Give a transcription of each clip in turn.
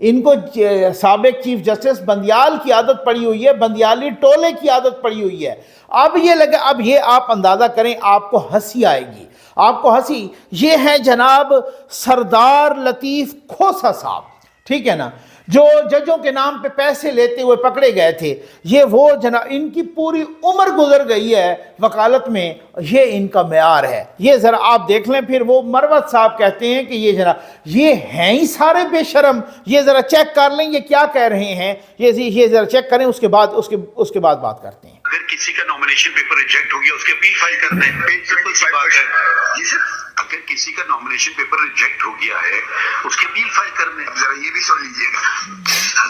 ان کو سابق chief justice Bandial کی عادت پڑی ہوئی ہے، بندیالی ٹولے کی عادت پڑی ہوئی ہے۔ اب یہ لگے، اب یہ آپ اندازہ کریں، آپ کو ہنسی آئے گی، آپ کو ہنسی۔ یہ ہیں جناب سردار لطیف کھوسہ صاحب، ٹھیک ہے نا، جو ججوں کے نام پہ پیسے لیتے ہوئے پکڑے گئے تھے۔ یہ وہ جناب، ان کی پوری عمر گزر گئی ہے وکالت میں، یہ ان کا معیار ہے۔ یہ ذرا آپ دیکھ لیں، پھر وہ مروت صاحب کہتے ہیں کہ یہ جناب یہ ہیں ہی سارے بے شرم۔ یہ ذرا چیک کر لیں یہ کیا کہہ رہے ہیں، یہ ذرا چیک کریں، اس کے بعد بات کرتے ہیں۔ اگر کسی کا نامینیشن پیپر ریجیکٹ ہو گیا، اس کی اپیل فائل کرنا ہے، سمپل سی بات ہے جی سر۔ اگر کسی کا نامینیشن پیپر ریجیکٹ ہو گیا ہے، اس کی اپیل فائل کرنا ہے۔ ذرا یہ بھی سن لیجیے گا،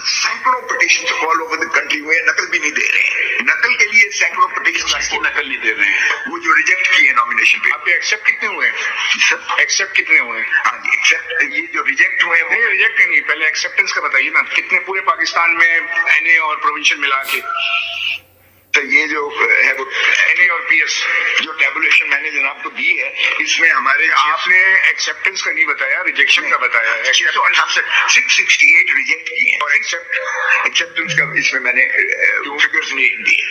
سینکڑوں petitions all over the country ہوئے، نقل بھی نہیں دے رہے ہیں۔ نقل کے لیے سینکڑوں پٹیشنز کی نقل نہیں دے رہے ہیں، وہ جو ریجیکٹ کیے ہیں نامینیشن پیپر۔ آپ کے ایکسیپٹ کتنے ہوئے ہیں سر؟ ایکسیپٹ کتنے ہوئے ہیں؟ ہاں جی ایکسیپٹ، یہ جو ریجیکٹ ہوئے ہیں وہ ریجیکٹ نہیں، پہلے ایکسیپٹنس کا بتائیے نا، کتنے پورے پاکستان میں این اے اور پروونشل ملا کے؟ تو یہ جو ہے وہ این اے اور پی ایس جو ٹیبولیشن میں نے جناب کو دی ہے، اس میں ہمارے آپ نے ایکسیپٹنس کا نہیں بتایا، ریجیکشن کا بتایا ہے۔ 668 ریجیکٹ کیے ہیں اور ایکسیپٹنس کا اس میں نے فگرز نہیں دیے۔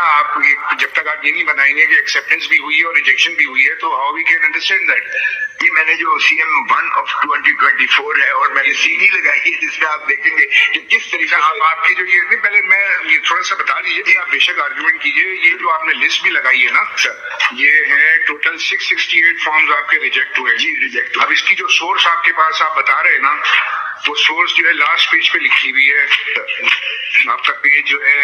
آپ جب تک آپ یہ نہیں بتائیں گے کہ ایکسیپٹنس بھی ہوئی ہے اور ریجیکشن بھی ہوئی ہے تو how we can understand that. یہ میں نے جو سی ایم 1 آف 2024 ہے اور میں نے سی ڈی لگائی ہے جس میں آپ دیکھیں گے کہ کس طریقے سے آپ کی جو یہ پہلے میں یہ تھوڑا سا بتا دیجیے، آپ بے شک آرگومنٹ کیجیے۔ یہ جو آپ نے لسٹ بھی لگائی ہے نا سر، یہ ہے ٹوٹل 668 فارمز آپ کے ریجیکٹ ہوئے جی ریجیکٹ۔ اب اس کی جو سورس آپ کے پاس آپ بتا رہے ہیں نا، وہ سورس جو ہے لاسٹ پیج پہ لکھی ہوئی ہے، آپ کا پیج جو ہے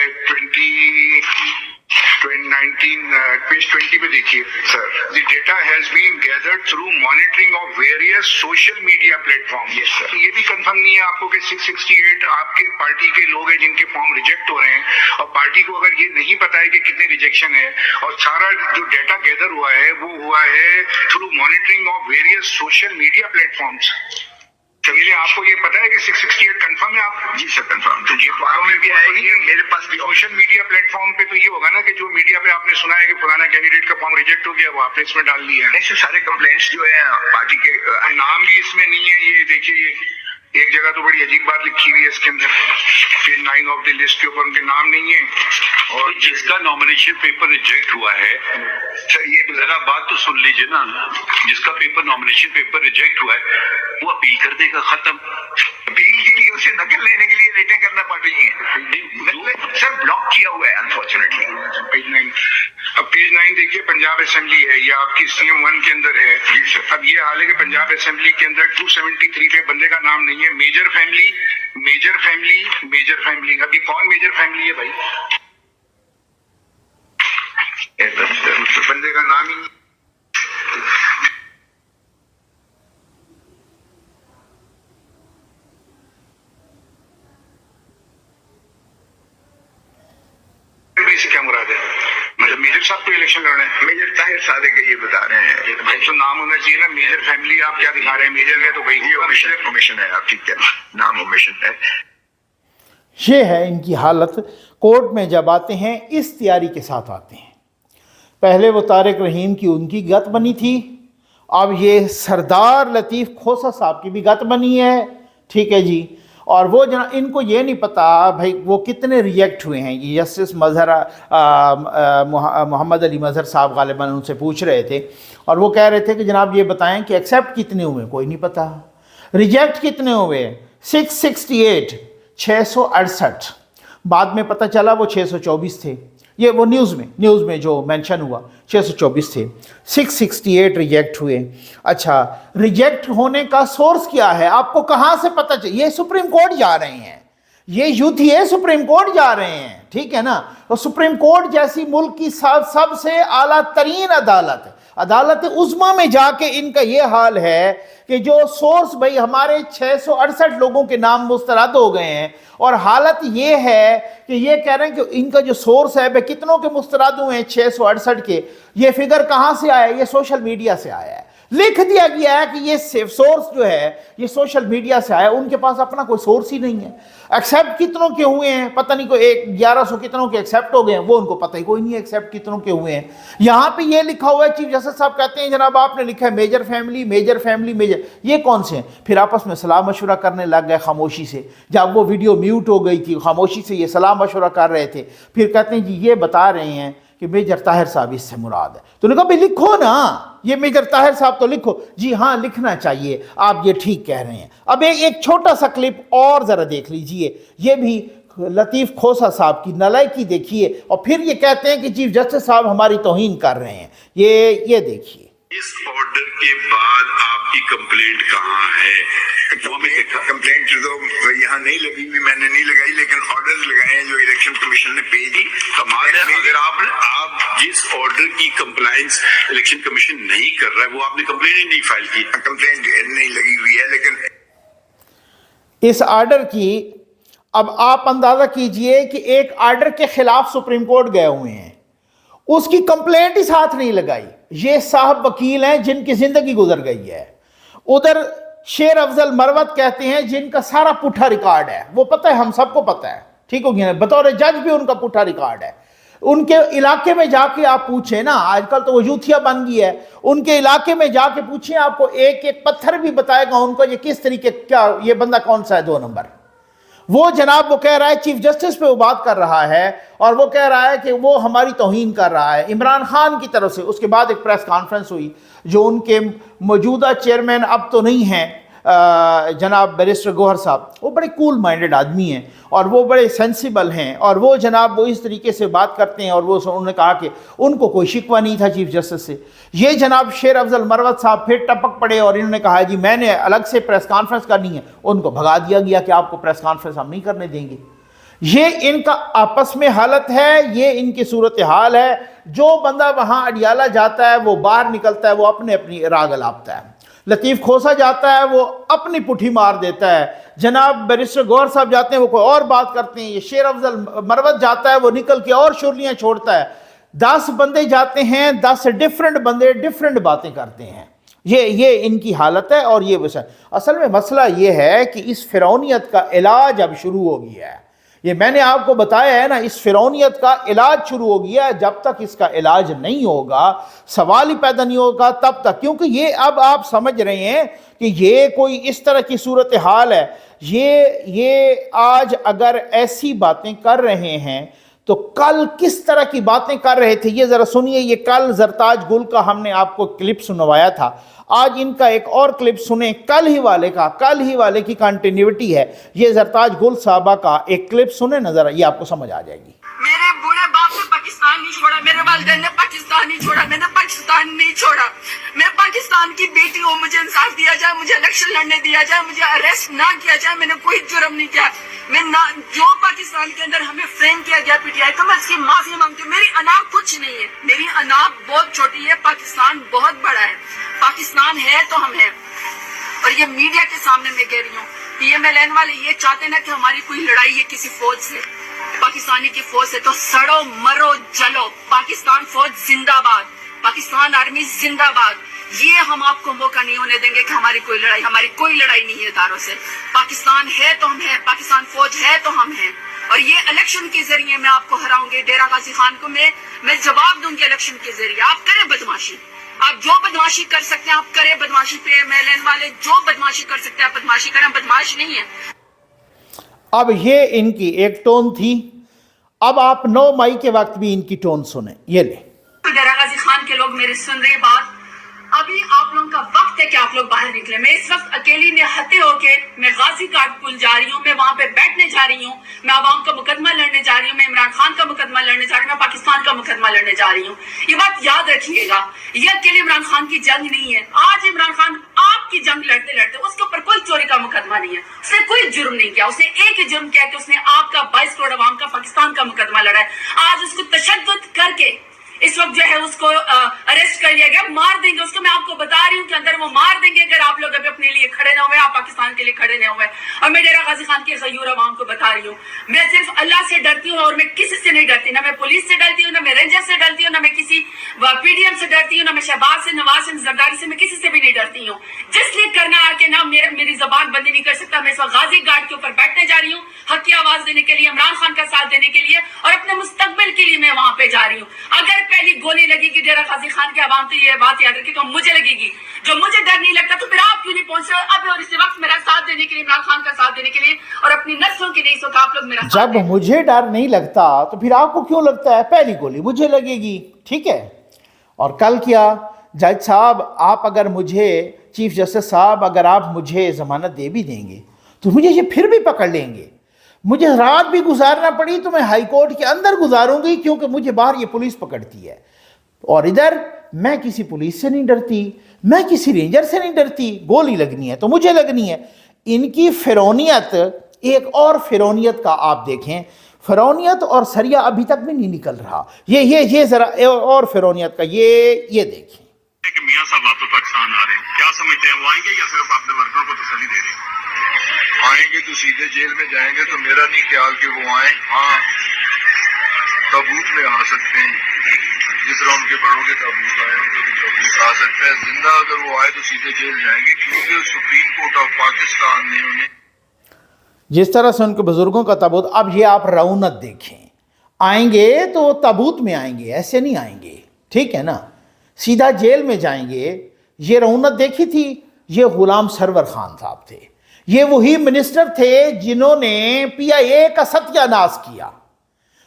19 پیج 20 پہ دیکھیے sir. The data has been gathered through monitoring of various social media platform. یہ بھی کنفرم نہیں ہے آپ کو کہ 668 آپ کے پارٹی کے لوگ ہیں جن کے فارم ریجیکٹ ہو رہے ہیں، اور پارٹی کو اگر یہ نہیں پتا ہے کہ کتنے ریجیکشن ہے، اور سارا جو ڈیٹا گیدر ہوا ہے وہ ہوا ہے through monitoring of various social media platforms. میرے آپ کو یہ پتا ہے کہ 668 کنفرم ہے آپ؟ جی سر کنفرم۔ تو یہ فارم میں بھی آئے گی، میرے پاس بھی سوشل میڈیا پلیٹ فارم پہ تو یہ ہوگا نا کہ جو میڈیا پہ آپ نے سنا ہے کہ فلانا کینڈیڈیٹ کا فارم ریجیکٹ ہو گیا، وہ آپ نے اس میں ڈال دیا ہے۔ ایسے سارے کمپلینٹس جو ہیں پارٹی کے نام بھی اس میں نہیں ہے۔ یہ دیکھیے، یہ ایک جگہ تو بڑی عجیب بات لکھی ہوئی ہے اس کے اندر، پیج 9 آف دی لسٹ کے اوپر ان کے نام نہیں ہے۔ اور جس کا نامینیشن پیپر ریجیکٹ ہوا ہے سر، یہ ذرا بات تو سن لیجیے نا، جس کا پیپر نامینیشن پیپر ریجیکٹ ہوا ہے وہ اپیل کر دے گا، ختم۔ اپیل کے لیے اسے نقل لینے کے لیے ریٹیں کرنا پڑ رہی ہیں سر، بلاک کیا ہوا ہے انفارچونیٹلی۔ پیج 9، اب پیج 9 دیکھیے، پنجاب اسمبلی ہے، یہ آپ کی سی ایم 1 کے اندر ہے جی سر۔ اب یہ حال ہے کہ پنجاب اسمبلی کے اندر 273 پہ بندے کا نام نہیں ہے، major family major family major family. اب یہ کون میجر فیملی ہے بھائی؟ بندے کا نام ہی سے کیا مراد ہے؟ مطلب میجر صاحب کو الیکشن لڑنا ہے؟ میجر طاہر صادق کے یہ بتا رہے ہیں تو نام ہونا چاہیے نا، میجر فیملی آپ کیا دکھا رہے ہیں؟ میجر ہے تو بھائی یہ اومیشن ہے، آپ ٹھیک ہے، نام اومیشن ہے۔ یہ ہے ان کی حالت۔ کورٹ میں جب آتے ہیں اس تیاری کے ساتھ آتے ہیں، پہلے وہ طارق رحیم کی ان کی گت بنی تھی، اب یہ سردار لطیف کھوسہ صاحب کی بھی گت بنی ہے، ٹھیک ہے جی۔ اور وہ جناب ان کو یہ نہیں پتا بھائی وہ کتنے ریجیکٹ ہوئے ہیں۔ یہ جسٹس محمد علی مظہر صاحب غالباً ان سے پوچھ رہے تھے، اور وہ کہہ رہے تھے کہ جناب یہ بتائیں کہ ایکسیپٹ کتنے ہوئے، کوئی نہیں پتا، ریجیکٹ کتنے ہوئے 668 668، بعد میں پتہ چلا وہ 624 تھے، یہ وہ نیوز میں جو مینشن ہوا 624 تھے، 668 ریجیکٹ ہوئے۔ اچھا، ریجیکٹ ہونے کا سورس کیا ہے؟ آپ کو کہاں سے پتہ چلے؟ یہ سپریم کورٹ جا رہے ہیں، یہ UTA سپریم کورٹ جا رہے ہیں، ٹھیک ہے نا۔ اور سپریم کورٹ جیسی ملک کی سب سے اعلیٰ ترین عدالت عظمیٰ میں جا کے ان کا یہ حال ہے کہ جو سورس بھائی ہمارے 668 لوگوں کے نام مسترد ہو گئے ہیں، اور حالت یہ ہے کہ یہ کہہ رہے ہیں کہ ان کا جو سورس ہے بھائی کتنوں کے مسترد ہوئے ہیں 668 کے، یہ فگر کہاں سے آیا ہے؟ یہ سوشل میڈیا سے آیا ہے۔ لکھ دیا گیا ہے کہ یہ سورس جو ہے یہ سوشل میڈیا سے آیا, ان کے پاس اپنا کوئی سورس ہی نہیں ہے. ایکسیپٹ کتنوں کے ہوئے ہیں پتہ نہیں, کوئی 1100 کتنوں کے ایکسیپٹ ہو گئے ہیں, وہ ان کو پتہ ہی کوئی نہیں ہے ایکسیپٹ کتنوں کے ہوئے ہیں. یہاں پہ یہ لکھا ہوا ہے, چیف جسٹس صاحب کہتے ہیں جناب آپ نے لکھا ہے major family major family major, یہ کون سے ہیں؟ پھر آپس میں صلاح مشورہ کرنے لگ گئے خاموشی سے. جب وہ ویڈیو میوٹ ہو گئی تھی خاموشی سے یہ صلاح مشورہ کر رہے تھے, پھر کہتے ہیں جی یہ بتا رہے ہیں کہ میجر طاہر صاحب اس سے مراد ہے. تو نے کہا بھئی لکھو نا, یہ میجر طاہر صاحب تو لکھو. جی ہاں لکھنا چاہیے, آپ یہ ٹھیک کہہ رہے ہیں. اب ایک چھوٹا سا کلپ اور ذرا دیکھ لیجئے, یہ بھی لطیف کھوسہ صاحب کی نالائکی دیکھیے, اور پھر یہ کہتے ہیں کہ چیف جسٹس صاحب ہماری توہین کر رہے ہیں. یہ دیکھیے. اس آرڈر کے بعد آپ کی کمپلینٹ کہاں ہے؟ کمپلینٹ تو یہاں نہیں لگی ہوئی, میں نے نہیں لگائی, لیکن آرڈرز لگائے ہیں جو الیکشن کمیشن نے بھیج دی. کمال ہے, اگر آپ جس آرڈر کی کمپلائنس الیکشن کمیشن نہیں کر رہا ہے وہ آپ نے کمپلینٹ ہی نہیں فائل کی. کمپلینٹ نہیں لگی ہوئی ہے, لیکن اس آرڈر کی اب آپ اندازہ کیجئے کہ ایک آرڈر کے خلاف سپریم کورٹ گئے ہوئے ہیں, اس کی کمپلینٹ ہی ساتھ نہیں لگائی. یہ صاحب وکیل ہیں جن کی زندگی گزر گئی ہے. ادھر شیر افضل مروت کہتے ہیں جن کا سارا پٹھا ریکارڈ ہے, وہ پتہ ہے, ہم سب کو پتہ ہے, ٹھیک ہو گیا, بطور جج بھی ان کا پٹھا ریکارڈ ہے. ان کے علاقے میں جا کے آپ پوچھیں نا, آج کل تو وہ یوتھیا بن گئی ہے, ان کے علاقے میں جا کے پوچھیں, آپ کو ایک ایک پتھر بھی بتائے گا ان کو یہ کس طریقے, کیا یہ بندہ کون سا ہے 2 نمبر. وہ جناب وہ کہہ رہا ہے چیف جسٹس پہ وہ بات کر رہا ہے, اور وہ کہہ رہا ہے کہ وہ ہماری توہین کر رہا ہے عمران خان کی طرف سے. اس کے بعد ایک پریس کانفرنس ہوئی, جو ان کے موجودہ چیئرمین اب تو نہیں ہیں جناب بیرسٹر گوہر صاحب, وہ بڑے کول مائنڈڈ آدمی ہیں اور وہ بڑے سینسیبل ہیں, اور وہ جناب وہ اس طریقے سے بات کرتے ہیں, اور وہ انہوں نے کہا کہ ان کو کوئی شکوہ نہیں تھا چیف جسٹس سے. یہ جناب شیر افضل مروت صاحب پھر ٹپک پڑے اور انہوں نے کہا جی میں نے الگ سے پریس کانفرنس کرنی ہے. ان کو بھگا دیا گیا کہ آپ کو پریس کانفرنس ہم نہیں کرنے دیں گے. یہ ان کا آپس میں حالت ہے, یہ ان کی صورتحال ہے. جو بندہ وہاں اڈیالہ جاتا ہے وہ باہر نکلتا ہے, وہ اپنی راگ الاپتا ہے. لطیف کھوسہ جاتا ہے وہ اپنی پٹھی مار دیتا ہے, جناب بیرسٹر گوہر صاحب جاتے ہیں وہ کوئی اور بات کرتے ہیں, یہ شیر افضل مروت جاتا ہے وہ نکل کے اور شرلیاں چھوڑتا ہے. 10 بندے جاتے ہیں, 10 ڈیفرنٹ بندے ڈیفرنٹ باتیں کرتے ہیں. یہ ان کی حالت ہے. اور یہ اصل میں مسئلہ یہ ہے کہ اس فرعونیت کا علاج اب شروع ہو گیا ہے. یہ میں نے آپ کو بتایا ہے نا, اس فرعونیت کا علاج شروع ہو گیا ہے. جب تک اس کا علاج نہیں ہوگا, سوال ہی پیدا نہیں ہوگا تب تک, کیونکہ یہ اب آپ سمجھ رہے ہیں کہ یہ کوئی اس طرح کی صورتحال ہے. یہ آج اگر ایسی باتیں کر رہے ہیں تو کل کس طرح کی باتیں کر رہے تھے یہ ذرا سنیے. یہ کل زرتاج گل کا ہم نے آپ کو کلپ سنوایا تھا, آج ان کا ایک اور کلپ سنیں کل ہی والے کی کنٹینیوٹی ہے. یہ زرتاج گل صاحبہ کا ایک کلپ سنیں نا ذرا, یہ آپ کو سمجھ آ جائے گی. میرے بوڑھے باپ نے پاکستان نہیں چھوڑا, میرے والدین نے پاکستان نہیں چھوڑا, میں نے پاکستان نہیں چھوڑا. میں پاکستان کی بیٹی ہوں, مجھے انصاف دیا جائے, مجھے الیکشن لڑنے دیا جائے, مجھے اریسٹ نہ کیا جائے. میں نے کوئی جرم نہیں کیا. میں جو پاکستان کے اندر ہمیں فریم کیا گیا پی ٹی آئی کا, میں اس کی معافی مانگتی ہوں. میری انا کچھ نہیں ہے, میری انا بہت چھوٹی ہے. پاکستان بہت بڑا ہے, پاکستان ہے تو ہم ہیں. اور یہ میڈیا کے سامنے میں کہہ رہی ہوں, پی ایم ایل این والے یہ چاہتے نا کہ ہماری کوئی لڑائی ہے کسی فوج سے, پاکستانی کی فوج سے, تو سڑو مرو جلو. پاکستان فوج زندہ باد, پاکستان آرمی زندہ باد. یہ ہم آپ کو موقع نہیں ہونے دیں گے کہ ہماری کوئی لڑائی نہیں ہے اداروں سے. پاکستان ہے تو ہم ہیں, پاکستان فوج ہے تو ہم ہیں. اور یہ الیکشن کے ذریعے میں آپ کو ہراؤں گی. ڈیرہ غازی خان کو میں جواب دوں گی الیکشن کے ذریعے. آپ کریں بدماشی, آپ جو بدماشی کر سکتے ہیں آپ کریں بدماشی. پی ایم ایل این والے جو بدماشی کر سکتے ہیں بدماشی کریں, بدماش نہیں ہے. اب یہ ان کی ایک ٹون تھی, اب آپ 9 مئی کے وقت بھی ان کی ٹون سنیں. یہ لیں. ڈیرہ غازی خان کے لوگ میرے سن رہے بات, ابھی آپ لوگوں کا وقت ہے کہ آپ لوگ باہر نکلیں. میں اس وقت اکیلی نہتے ہو کے میں غازی کاٹ پل جا رہی ہوں, میں وہاں پہ بیٹھنے جا رہی ہوں, میں عوام کا مقدمہ لڑنے جا رہی ہوں, میں عمران خان کا مقدمہ لڑنے جا رہی ہوں, میں پاکستان کا مقدمہ لڑنے جا رہی ہوں. یہ بات یاد رکھیے گا, یہ اکیلے عمران خان کی جنگ نہیں ہے. آج عمران خان آپ کی جنگ لڑتے لڑتے اس کے اوپر کوئی چوری کا مقدمہ نہیں ہے, اس نے کوئی جرم نہیں کیا. اس نے ایک ہی جرم کیا کہ اس نے آپ کا 22 کروڑ عوام کا پاکستان کا مقدمہ لڑا ہے. آج اس کو تشدد کر کے اس وقت جو ہے اس کو اریسٹ کر لیا گیا, مار دیں گے اس کو. میں آپ کو بتا رہی ہوں کہ اندر وہ مار دیں گے اگر آپ لوگ ابھی اپنے لیے کھڑے نہ ہوئے, آپ پاکستان کے لیے کھڑے نہ ہوئے. اور میں ڈیرہ غازی خان کے غیور عوام کو بتا رہی ہوں, میں صرف اللہ سے ڈرتی ہوں اور میں کسی سے نہیں ڈرتی. نہ میں پولیس سے ڈرتی ہوں, نہ میں رینجر سے ڈرتی ہوں, نہ میں کسی پی ڈی ایم سے ڈرتی ہوں, نہ میں شہباز سے, نواز سے, زرداری سے, میں کسی سے بھی نہیں ڈرتی ہوں. جس لیے کرنا آ کے نہ میری زبان بندی نہیں کر سکتا. میں اس وقت غازی گارڈ کے اوپر بیٹھنے جا رہی ہوں حق کی آواز دینے کے لیے, عمران خان کا ساتھ دینے کے لیے, اور اپنے مستقبل کے لیے میں وہاں پہ جا رہی ہوں. اگر پہلی گولی لگے گی ڈیرہ غازی خان کے عوام, تو یہ بات یاد رکھیے کہ مجھے لگے گی. جو مجھے ڈر نہیں لگتا تو پھر آپ کیوں نہیں پہنچ رہے اب اور اسی وقت میرا ساتھ دینے کے لیے, عمران خان کا ساتھ دینے کے لیے, اور اپنی نسلوں کے لیے اس وقت آپ لوگ میرا ساتھ جب دیں. مجھے ڈر نہیں لگتا تو پھر آپ کو کیوں لگتا ہے پہلی گولی مجھے لگے گی؟ ٹھیک ہے. اور کل کیا جج صاحب, آپ اگر مجھے, چیف جسٹس صاحب اگر آپ مجھے ضمانت دے بھی دیں گے تو مجھے یہ پھر بھی پکڑ لیں گے. مجھے رات بھی گزارنا پڑی تو میں ہائی کورٹ کے اندر گزاروں گی, کیونکہ مجھے باہر یہ پولیس پکڑتی ہے. اور ادھر میں کسی پولیس سے نہیں ڈرتی, میں کسی رینجر سے نہیں ڈرتی. گولی لگنی ہے تو مجھے لگنی ہے. ان کی فرعونیت, ایک اور فرعونیت کا آپ دیکھیں, فرعونیت اور سریا ابھی تک بھی نہیں نکل رہا. یہ ذرا اور فرعونیت کا یہ دیکھیں کہ میاں صاحب واپس پاکستان آ رہے ہیں, کیا سمجھتے ہیں وہ آئیں گے یا صرف اپنے ورکروں کو تسلی دے رہے ہیں؟ آئیں گے تو سیدھے جیل میں جائیں گے, تو میرا نہیں خیال کہ وہ آئیں. ہاں تابوت میں آ سکتے ہیں, جس طرح ان کے بڑوں کے تابوت آئے ان کو بھی تابوت آ سکتا ہے. زندہ اگر وہ آئے تو سیدھے جیل جائیں گے, کیونکہ سپریم کورٹ آف پاکستان نے انہیں جس طرح سے ان کے بزرگوں کا تابوت. اب یہ آپ رونت دیکھیں, آئیں گے تو تابوت میں آئیں گے, ایسے نہیں آئیں گے. ٹھیک ہے نا, سیدھا جیل میں جائیں گے. یہ رونت دیکھی تھی, یہ غلام سرور خان صاحب تھے. یہ وہی منسٹر تھے جنہوں نے پی آئی اے کا ستیہ ناش کیا.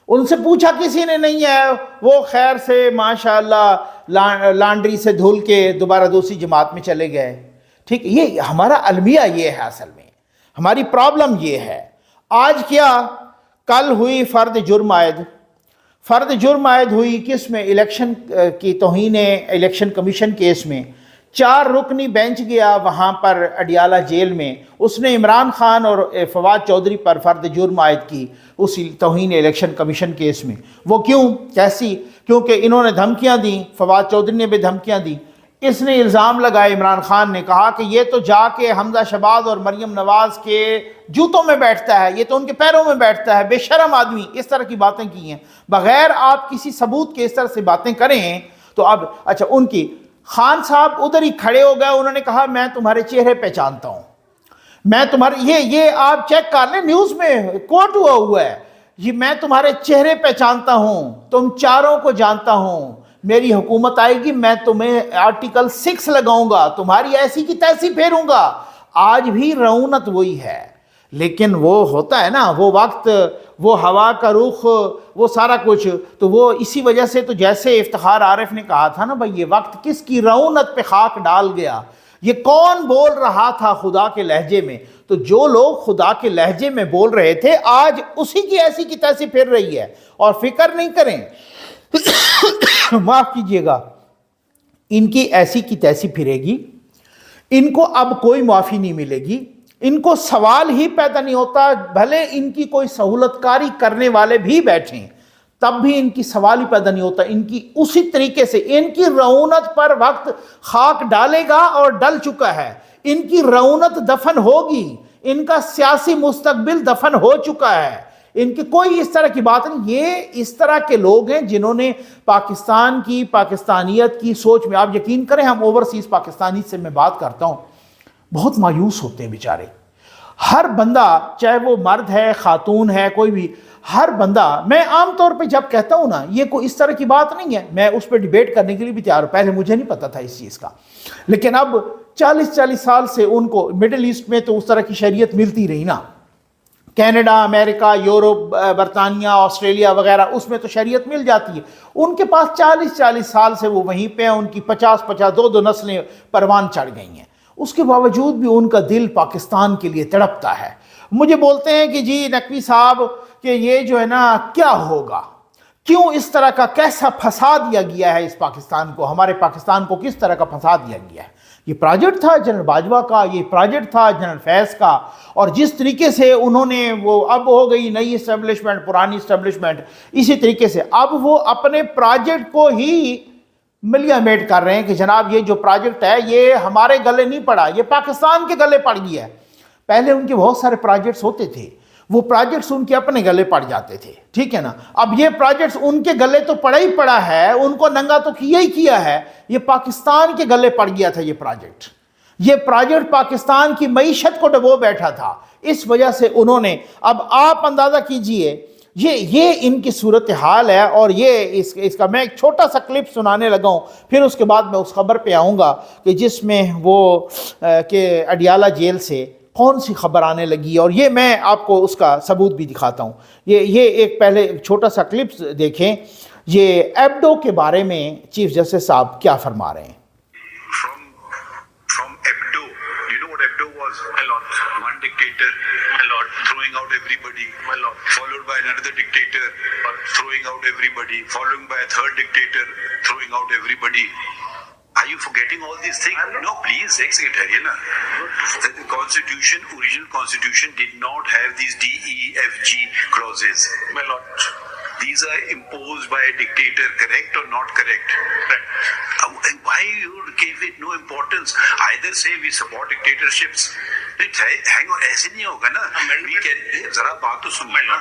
ان سے پوچھا کسی نے نہیں ہے, وہ خیر سے ماشاءاللہ لانڈری سے دھل کے دوبارہ دوسری جماعت میں چلے گئے. ٹھیک, یہ ہمارا المیہ یہ ہے. اصل میں ہماری پرابلم یہ ہے. آج کیا, کل ہوئی فرد جرم عائد ہوئی کس میں, الیکشن کی توہین الیکشن کمیشن کیس میں. 4 رکنی بینچ گیا وہاں پر اڈیالہ جیل میں. اس نے عمران خان اور فواد چودھری پر فرد جرم عائد کی اس توہین الیکشن کمیشن کیس میں. وہ کیوں, کیسی؟ کیونکہ انہوں نے دھمکیاں دیں, فواد چودھری نے بھی دھمکیاں دی. اس نے الزام لگائے, عمران خان نے کہا کہ یہ تو جا کے حمزہ شہباز اور مریم نواز کے جوتوں میں بیٹھتا ہے, یہ تو ان کے پیروں میں بیٹھتا ہے, بے شرم آدمی. اس طرح کی باتیں کی ہیں بغیر آپ کسی ثبوت کے. اس طرح سے باتیں کریں تو اب اچھا, ان کی خان صاحب ادھر ہی کھڑے ہو گئے. انہوں نے کہا میں تمہارے چہرے پہچانتا ہوں, میں تمہارے یہ آپ چیک کر لیں, نیوز میں کوٹ ہوا ہے, یہ میں تمہارے چہرے پہچانتا ہوں, تم چاروں کو جانتا ہوں. میری حکومت آئے گی, میں تمہیں آرٹیکل 6 لگاؤں گا, تمہاری ایسی کی تیسی پھیروں گا. آج بھی رعونت وہی ہے, لیکن وہ ہوتا ہے نا وہ وقت, وہ ہوا کا رخ, وہ سارا کچھ. تو وہ اسی وجہ سے, تو جیسے افتخار عارف نے کہا تھا نا بھائی, یہ وقت کس کی رعونت پہ خاک ڈال گیا. یہ کون بول رہا تھا خدا کے لہجے میں؟ تو جو لوگ خدا کے لہجے میں بول رہے تھے آج اسی کی ایسی کی تیسی پھر رہی ہے. اور فکر نہیں کریں, معاف کیجئے گا, ان کی ایسی کی تیسی پھرے گی. ان کو اب کوئی معافی نہیں ملے گی. ان کو سوال ہی پیدا نہیں ہوتا, بھلے ان کی کوئی سہولت کاری کرنے والے بھی بیٹھیں تب بھی ان کی سوال ہی پیدا نہیں ہوتا. ان کی اسی طریقے سے ان کی رعونت پر وقت خاک ڈالے گا اور ڈل چکا ہے. ان کی رعونت دفن ہوگی, ان کا سیاسی مستقبل دفن ہو چکا ہے. ان کی کوئی اس طرح کی بات نہیں. یہ اس طرح کے لوگ ہیں جنہوں نے پاکستان کی, پاکستانیت کی سوچ میں, آپ یقین کریں ہم اوورسیز پاکستانی سے میں بات کرتا ہوں, بہت مایوس ہوتے ہیں بیچارے. ہر بندہ, چاہے وہ مرد ہے, خاتون ہے, کوئی بھی, ہر بندہ. میں عام طور پہ جب کہتا ہوں نا یہ کوئی اس طرح کی بات نہیں ہے, میں اس پہ ڈیبیٹ کرنے کے لیے بھی تیار ہوں. پہلے مجھے نہیں پتا تھا اس چیز کا, لیکن اب 40 سال سے ان کو مڈل ایسٹ میں تو اس طرح کی شریعت ملتی رہی نا. کینیڈا, امریکہ, یورپ, برطانیہ, آسٹریلیا وغیرہ, اس میں تو شریعت مل جاتی ہے. ان کے پاس 40 سال سے وہ وہیں پہ ہیں. ان کی 50 دو نسلیں پروان چڑھ گئی ہیں. اس کے باوجود بھی ان کا دل پاکستان کے لیے تڑپتا ہے. مجھے بولتے ہیں کہ جی نقوی صاحب کہ یہ جو ہے نا کیا ہوگا, کیوں اس طرح کا, کیسا پھنسا دیا گیا ہے اس پاکستان کو, ہمارے پاکستان کو کس طرح کا پھنسا دیا گیا ہے. یہ پروجیکٹ تھا جنرل باجوہ کا، یہ پروجیکٹ تھا جنرل فیض کا، اور جس طریقے سے انہوں نے وہ اب ہو گئی نئی اسٹیبلشمنٹ پرانی اسٹیبلشمنٹ، اسی طریقے سے اب وہ اپنے پروجیکٹ کو ہی ملیا میٹ کر رہے ہیں کہ جناب یہ جو پروجیکٹ ہے یہ ہمارے گلے نہیں پڑا، یہ پاکستان کے گلے پڑ گیا ہے۔ پہلے ان کے بہت سارے پروجیکٹس ہوتے تھے، وہ پروجیکٹس ان کے اپنے گلے پڑ جاتے تھے، ٹھیک ہے نا۔ اب یہ پروجیکٹس ان کے گلے تو پڑا ہی پڑا ہے، ان کو ننگا تو کیا ہی کیا ہے، یہ پاکستان کے گلے پڑ گیا تھا یہ پروجیکٹ پاکستان کی معیشت کو ڈبو بیٹھا تھا، اس وجہ سے انہوں نے، اب آپ اندازہ کیجئے یہ ان کی صورتحال ہے۔ اور یہ اس کا میں ایک چھوٹا سا کلپ سنانے لگا ہوں، پھر اس کے بعد میں اس خبر پہ آؤں گا کہ جس میں وہ کہ اڈیالہ جیل سے کون سی خبر آنے لگی، اور یہ میں آپ کو اس کا ثبوت بھی دکھاتا ہوں۔ یہ ایک پہلے چھوٹا سا کلپ دیکھیں، یہ ایبڈو کے بارے میں چیف جسٹس صاحب کیا فرما رہے ہیں۔ From Hebdo, you know what Hebdo was? My lord, one dictator, my lord, throwing out everybody, my lord, followed by another dictator, throwing out everybody, following by a third dictator, throwing out everybody. Are you forgetting all these things? No, please, ex-secretary, na. The constitution, original constitution did not have these D, E, F, G clauses. My lord, these are imposed by a dictator, correct or not correct? Right. Why you give it no importance? Either say we support dictatorships. Hang on, ایسے نہیں ہوگا نا. We can, ذرا بات تو سن لیں نا.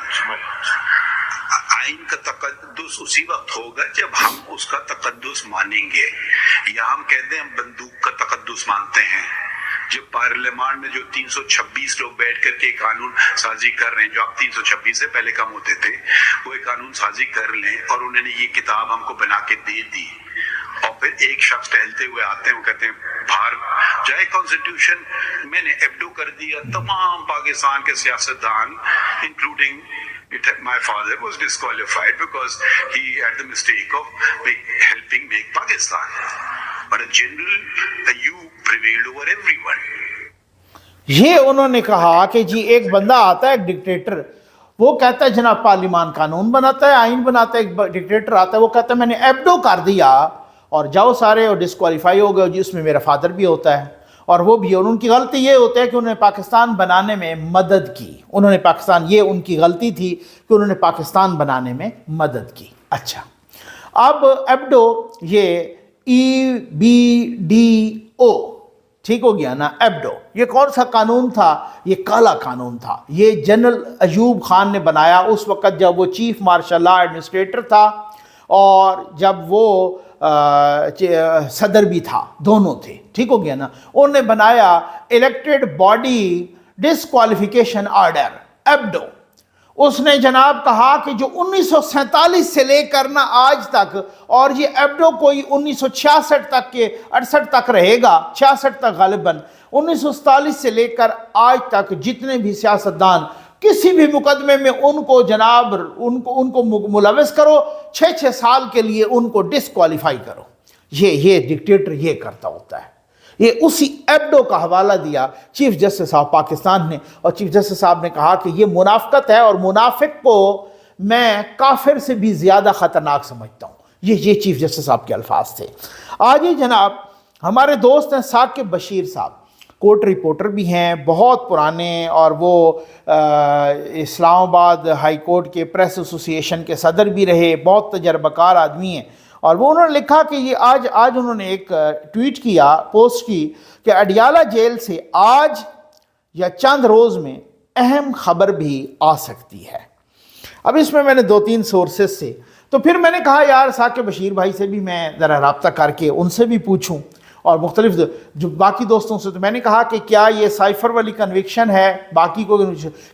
آئین کا تقدس اسی وقت ہوگا جب ہم اس کا تقدس مانیں گے، یا ہم کہتے ہیں ہم بندوق کا تقدس مانتے ہیں۔ جو پارلیمان میں جو 326 لوگ بیٹھ کر کے قانون سازی کر رہے ہیں، جو اب 326 سے پہلے کم ہوتے تھے، وہ ایک قانون سازی کر لیں، اور انہوں نے یہ کتاب ہم کو بنا کے دے دی، اور پھر ایک شخص ٹہلتے ہوئے آتے ہیں، وہ کہتے ہیں باہر جائے کانسٹیٹیوشن میں نے ایبڈو کر دیا، تمام پاکستان کے سیاستدان including my father was disqualified because he had the mistake of helping make Pakistan. But in general, you prevailed over everyone. یہ انہوں نے کہا کہ جی ایک بندہ آتا ہے، ایک ڈکٹیٹر، وہ کہتا ہے جناب پارلیمان قانون بناتا ہے، آئین بناتا ہے، ایک ڈکٹیٹر آتا ہے وہ کہتا ہے میں نے ایبڈو کر دیا اور جاؤ سارے اور ڈسکوالیفائی ہو گئے، جس میں میرا فادر بھی ہوتا ہے اور وہ بھی، اور ان کی غلطی یہ ہوتا ہے کہ انہوں نے پاکستان بنانے میں مدد کی، انہوں نے پاکستان، یہ ان کی غلطی تھی کہ انہوں نے پاکستان بنانے میں مدد کی۔ اچھا، اب ایبڈو یہ EBDO ٹھیک ہو گیا نا، ایبڈو یہ کون سا قانون تھا؟ یہ کالا قانون تھا، یہ جنرل ایوب خان نے بنایا اس وقت جب وہ چیف مارشل لا ایڈمنسٹریٹر تھا اور جب وہ صدر بھی تھا، دونوں تھے، ٹھیک ہو گیا نا۔ انہوں نے بنایا الیکٹڈ باڈی ڈسکوالیفیکیشن آرڈر ایبڈو۔ اس نے جناب کہا کہ جو 1947 سے لے کر نا آج تک، اور یہ ایبڈو کوئی 1966 تک کے 68 تک رہے گا، 66 تک غالباً، 1947 سے لے کر آج تک جتنے بھی سیاستدان کسی بھی مقدمے میں ان کو جناب ان کو ملوث کرو، 6 سال کے لیے ان کو ڈسکوالیفائی کرو۔ یہ ڈکٹیٹر یہ کرتا ہوتا ہے۔ یہ اسی ایبڈو کا حوالہ دیا چیف جسٹس آف پاکستان نے، اور چیف جسٹس صاحب نے کہا کہ یہ منافقت ہے، اور منافق کو میں کافر سے بھی زیادہ خطرناک سمجھتا ہوں۔ یہ چیف جسٹس صاحب کے الفاظ تھے۔ آج جناب ہمارے دوست ہیں ثاقب بشیر صاحب، کورٹ رپورٹر بھی ہیں، بہت پرانے، اور وہ اسلام آباد ہائی کورٹ کے پریس ایسوسی ایشن کے صدر بھی رہے، بہت تجربہ کار آدمی ہیں۔ اور وہ انہوں نے لکھا کہ یہ آج انہوں نے ایک ٹویٹ کیا، پوسٹ کی کہ اڈیالہ جیل سے آج یا چند روز میں اہم خبر بھی آ سکتی ہے۔ اب اس میں نے 2-3 سورسز سے، تو پھر میں نے کہا یار ثاقب بشیر بھائی سے بھی میں ذرا رابطہ کر کے ان سے بھی پوچھوں، اور مختلف جو باقی دوستوں سے، تو میں نے کہا کہ کیا یہ سائفر والی کنوکشن ہے، باقی کو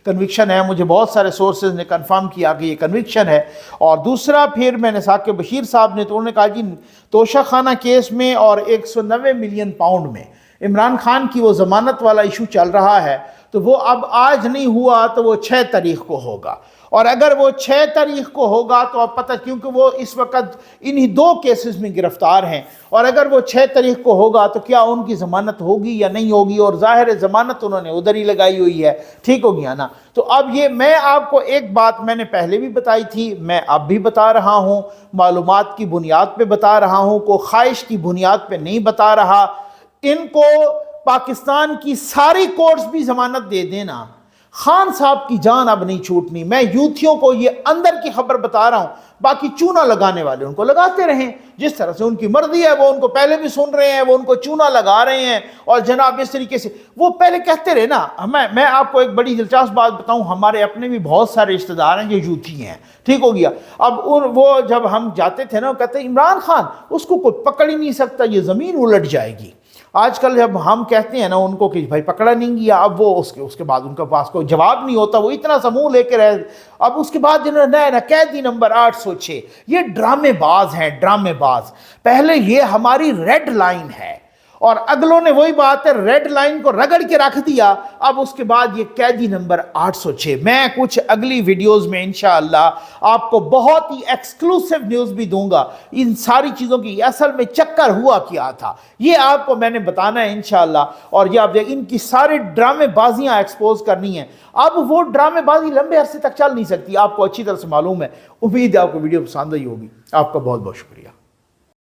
کنوکشن ہے؟ مجھے بہت سارے سورسز نے کنفرم کیا کہ یہ کنوکشن ہے۔ اور دوسرا پھر میں نے ثاقب بشیر صاحب نے، تو انہوں نے کہا جی توشہ خانہ کیس میں اور 190 ملین پاؤنڈ میں عمران خان کی وہ ضمانت والا ایشو چل رہا ہے، تو وہ اب آج نہیں ہوا تو وہ 6 تاریخ کو ہوگا، اور اگر وہ 6 تاریخ کو ہوگا تو اب پتہ، کیونکہ وہ اس وقت انہی 2 کیسز میں گرفتار ہیں، اور اگر وہ 6 تاریخ کو ہوگا تو کیا ان کی ضمانت ہوگی یا نہیں ہوگی، اور ظاہر ضمانت انہوں نے ادھر ہی لگائی ہوئی ہے، ٹھیک ہو گیا نا۔ تو اب یہ میں آپ کو ایک بات میں نے پہلے بھی بتائی تھی، میں اب بھی بتا رہا ہوں، معلومات کی بنیاد پہ بتا رہا ہوں، کوئی خواہش کی بنیاد پہ نہیں بتا رہا۔ ان کو پاکستان کی ساری کورٹس بھی ضمانت دے دینا، خان صاحب کی جان اب نہیں چھوٹنی۔ میں یوتھیوں کو یہ اندر کی خبر بتا رہا ہوں، باقی چونا لگانے والے ان کو لگاتے رہیں، جس طرح سے ان کی مرضی ہے، وہ ان کو پہلے بھی سن رہے ہیں، وہ ان کو چونا لگا رہے ہیں، اور جناب اس طریقے سے وہ پہلے کہتے رہے نا۔ میں آپ کو ایک بڑی دلچسپ بات بتاؤں، ہمارے اپنے بھی بہت سارے رشتہ دار ہیں جو یوتھی ہیں، ٹھیک ہو گیا۔ اب وہ جب ہم جاتے تھے نا، وہ کہتے ہیں عمران خان اس کو کوئی پکڑ ہی نہیں سکتا، یہ زمین الٹ جائے گی۔ آج کل جب ہم کہتے ہیں نا ان کو کہ بھائی پکڑا نہیں گیا، اب وہ اس کے بعد ان کے پاس کوئی جواب نہیں ہوتا، وہ اتنا سا منہ لے کے رہے۔ اب اس کے بعد جنہوں نے قیدی نمبر 806، یہ ڈرامے باز ہیں، ڈرامے باز۔ پہلے یہ ہماری ریڈ لائن ہے، اور اگلوں نے وہی بات ہے، ریڈ لائن کو رگڑ کے رکھ دیا، اب اس کے بعد یہ قیدی نمبر 806۔ میں کچھ اگلی ویڈیوز میں انشاءاللہ آپ کو بہت ہی ایکسکلوسیو نیوز بھی دوں گا ان ساری چیزوں کی، اصل میں چکر ہوا کیا تھا، یہ آپ کو میں نے بتانا ہے انشاءاللہ۔ اور یہ آپ دیکھ، ان کی سارے ڈرامے بازیاں ایکسپوز کرنی ہیں۔ اب وہ ڈرامے بازی لمبے عرصے تک چل نہیں سکتی، آپ کو اچھی طرح سے معلوم ہے۔ امید ہے آپ کو ویڈیو پسند آئی ہوگی۔ آپ کا بہت بہت شکریہ۔